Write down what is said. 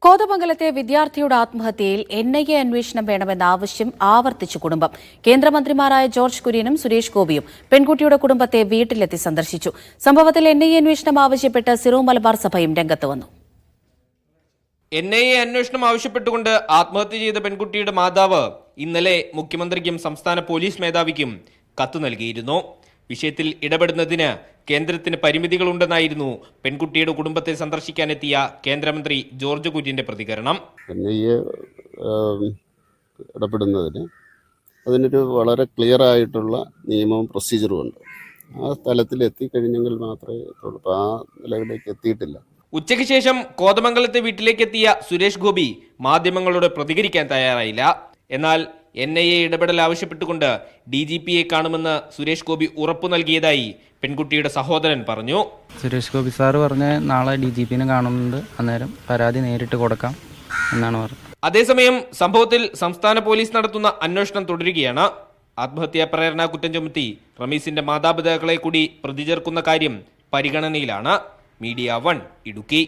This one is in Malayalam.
കോതമംഗലത്തെ വിദ്യാർത്ഥിയുടെ ആത്മഹത്യയിൽ NIA അന്വേഷണം വേണമെന്ന ആവശ്യം ആവർത്തിച്ചു കുടുംബം. കേന്ദ്രമന്ത്രിമാരായ ജോർജ് കുര്യനും സുരേഷ് ഗോപിയും പെൺകുട്ടിയുടെ കുടുംബത്തെ വീട്ടിലെത്തി സന്ദർശിച്ചു. സംഭവത്തിൽ NIA അന്വേഷണം ആവശ്യപ്പെട്ട് സിറോ മലബാർ സഭയും രംഗത്ത് വന്നു. NIA അന്വേഷണം ആവശ്യപ്പെട്ടുകൊണ്ട് ആത്മഹത്യ ചെയ്ത പെൺകുട്ടിയുടെ മാതാവ് ഇന്നലെ മുഖ്യമന്ത്രിക്കും സംസ്ഥാന പോലീസ് മേധാവിക്കും കത്ത് നൽകിയിരുന്നു. വിഷയത്തിൽ ഇടപെടുന്നതിന് കേന്ദ്രത്തിന് പരിമിതികളുണ്ടെന്നായിരുന്നു പെൺകുട്ടിയുടെ കുടുംബത്തെ സന്ദർശിക്കാനെത്തിയ കേന്ദ്രമന്ത്രി ജോർജ് കുര്യന്റെ പ്രതികരണം. ഇടപെടുന്നതിന് അതിനൊരു വളരെ ക്ലിയർ ആയിട്ടുള്ള നിയമവും പ്രൊസീജിയറും ഉണ്ട്. ആ തലത്തിൽ എത്തിക്കഴിഞ്ഞെങ്കിൽ മാത്രമേ എത്തുള്ളൂ. അപ്പോൾ ആ നിലയിലേക്ക് എത്തിയിട്ടില്ല. ഉച്ചയ്ക്ക് ശേഷം കോതമംഗലത്തെ വീട്ടിലേക്ക് എത്തിയ സുരേഷ് ഗോപി മാധ്യമങ്ങളോട് പ്രതികരിക്കാൻ തയ്യാറായില്ല. എന്നാൽ NIA ഇടപെടൽ ആവശ്യപ്പെട്ടുകൊണ്ട് DGPയെ കാണുമെന്ന് സുരേഷ് ഗോപി ഉറപ്പു നൽകിയതായി പെൺകുട്ടിയുടെ സഹോദരൻ പറഞ്ഞു. സുരേഷ് ഗോപി സാറ് പറഞ്ഞ നാളെ DGPനെ കാണുന്നുണ്ട്, അന്നേരം പരാതി നേരിട്ട് കൊടുക്കാം എന്നാണ് പറഞ്ഞത്. അതേസമയം സംഭവത്തിൽ സംസ്ഥാന പോലീസ് നടത്തുന്ന അന്വേഷണം തുടരുകയാണ്. ആത്മഹത്യാ പ്രേരണ കുറ്റം ചുമത്തി റമീസിന്റെ മാതാപിതാക്കളെ കൂടി പ്രതി ചേർക്കുന്ന കാര്യം പരിഗണനയിലാണ്. മീഡിയ 1 ഇടുക്കി.